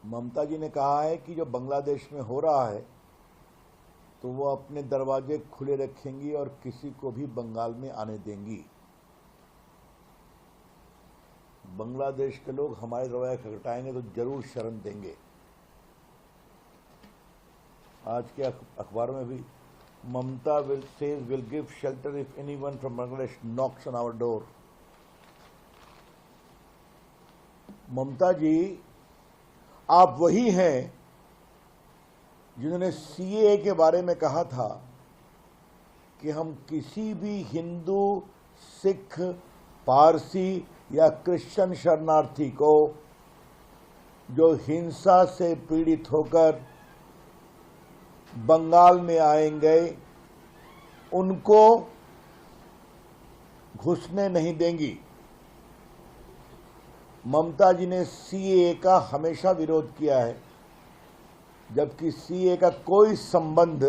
ममता जी ने कहा है कि जो बांग्लादेश में हो रहा है तो वो अपने दरवाजे खुले रखेंगी और किसी को भी बंगाल में आने देंगी। बांग्लादेश के लोग हमारे दरवाजे खटखटाएंगे तो जरूर शरण देंगे। आज के अखबार में भी Mamata will give shelter if anyone from Bangladesh knocks on our door. Mamata ji, आप वही हैं जिन्होंने सीएए के बारे में कहा था कि हम किसी भी हिंदू, सिख, पारसी या क्रिश्चियन शरणार्थी को जो हिंसा से पीड़ित होकर बंगाल में आएंगे उनको घुसने नहीं देंगी। ममता जी ने सीएए का हमेशा विरोध किया है, जबकि सीएए का कोई संबंध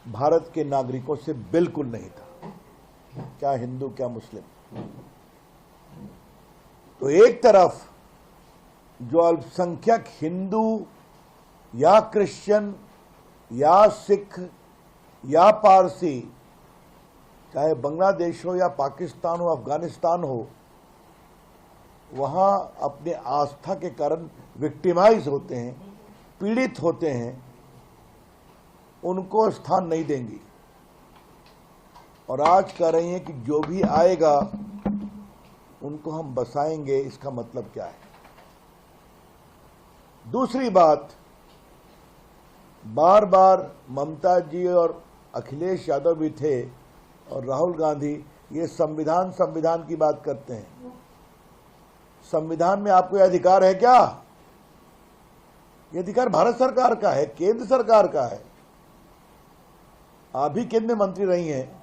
भारत के नागरिकों से बिल्कुल नहीं था, क्या हिंदू क्या मुस्लिम। तो एक तरफ जो अल्पसंख्यक हिंदू या क्रिश्चियन या सिख या पारसी, चाहे बांग्लादेश हो या पाकिस्तान हो, अफगानिस्तान हो, वहां अपने आस्था के कारण विक्टिमाइज होते हैं, पीड़ित होते हैं, उनको स्थान नहीं देंगी। और आज कह रही हैं कि जो भी आएगा उनको हम बसाएंगे। इसका मतलब क्या है? दूसरी बात, बार बार ममता जी और अखिलेश यादव भी थे और राहुल गांधी ये संविधान की बात करते हैं। संविधान में आपको यह अधिकार है क्या? यह अधिकार भारत सरकार का है, केंद्र सरकार का है। आप भी केंद्र में मंत्री रही हैं।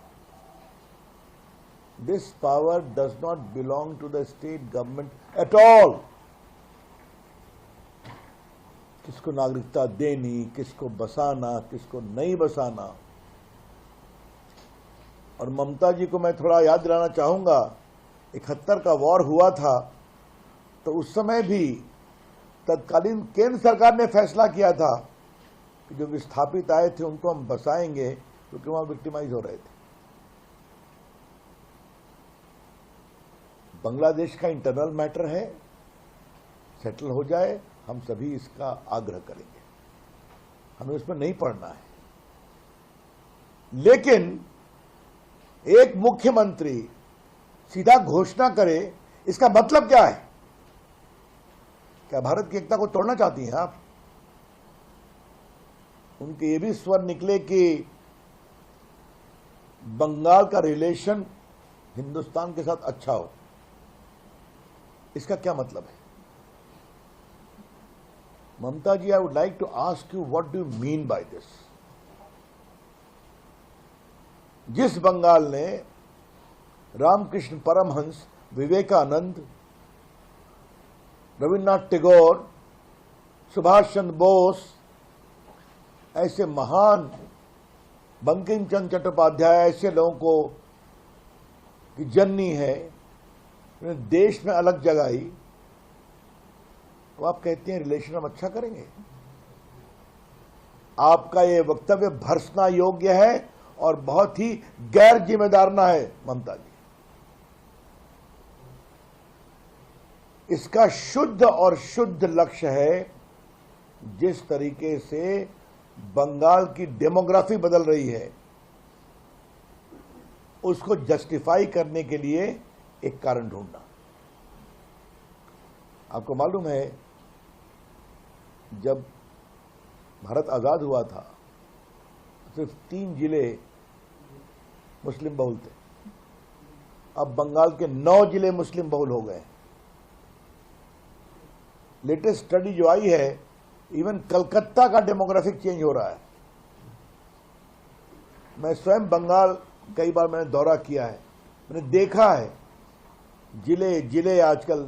This power does not belong to the state government at all. किसको नागरिकता देनी, किसको बसाना, किसको नहीं बसाना। और ममता जी को मैं थोड़ा याद दिलाना चाहूंगा, 71 का वॉर हुआ था तो उस समय भी तत्कालीन केंद्र सरकार ने फैसला किया था कि जो विस्थापित आए थे उनको हम बसाएंगे, क्योंकि वहां विक्टिमाइज हो रहे थे। बांग्लादेश का इंटरनल मैटर है, सेटल हो जाए, हम सभी इसका आग्रह करेंगे, हमें उसमें नहीं पड़ना है। लेकिन एक मुख्यमंत्री सीधा घोषणा करे, इसका मतलब क्या है? क्या भारत की एकता को तोड़ना चाहती हैं आप? उनके ये भी स्वर निकले कि बंगाल का रिलेशन हिंदुस्तान के साथ अच्छा हो। इसका क्या मतलब है? Mamata ji, I would like to ask you, what do you mean by this? जिस बंगाल ने रामकृष्ण परमहंस, विवेकानंद, रविन्द्रनाथ टैगोर, सुभाष चंद्र बोस ऐसे महान, बंकिम चंद्र चट्टोपाध्याय ऐसे लोगों को की जननी है, उन्हें देश में अलग जगाई, तो आप कहते हैं रिलेशन हम अच्छा करेंगे? आपका यह वक्तव्य भर्त्सना योग्य है और बहुत ही गैर जिम्मेदाराना है ममता जी। इसका शुद्ध और शुद्ध लक्ष्य है, जिस तरीके से बंगाल की डेमोग्राफी बदल रही है उसको जस्टिफाई करने के लिए एक कारण ढूंढना। आपको मालूम है, जब भारत आजाद हुआ था सिर्फ 3 जिले मुस्लिम बहुल थे, अब बंगाल के 9 जिले मुस्लिम बहुल हो गए। लेटेस्ट स्टडी जो आई है, इवन कलकत्ता का डेमोग्राफिक चेंज हो रहा है। मैं स्वयं बंगाल कई बार मैंने दौरा किया है, मैंने देखा है जिले जिले आजकल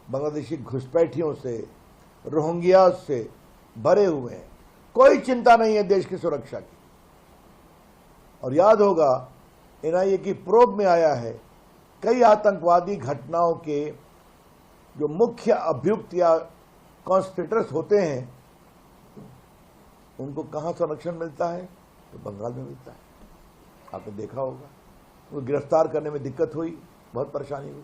बांग्लादेशी घुसपैठियों से, रोहिंग्या से भरे हुए हैं। कोई चिंता नहीं है देश की सुरक्षा की। और याद होगा, एनआईए की प्रोब में आया है कई आतंकवादी घटनाओं के जो मुख्य अभियुक्त या कॉन्स्पिरेटर्स होते हैं उनको कहां संरक्षण मिलता है? तो बंगाल में मिलता है। आपने देखा होगा, उनको गिरफ्तार करने में दिक्कत हुई, बहुत परेशानी हुई।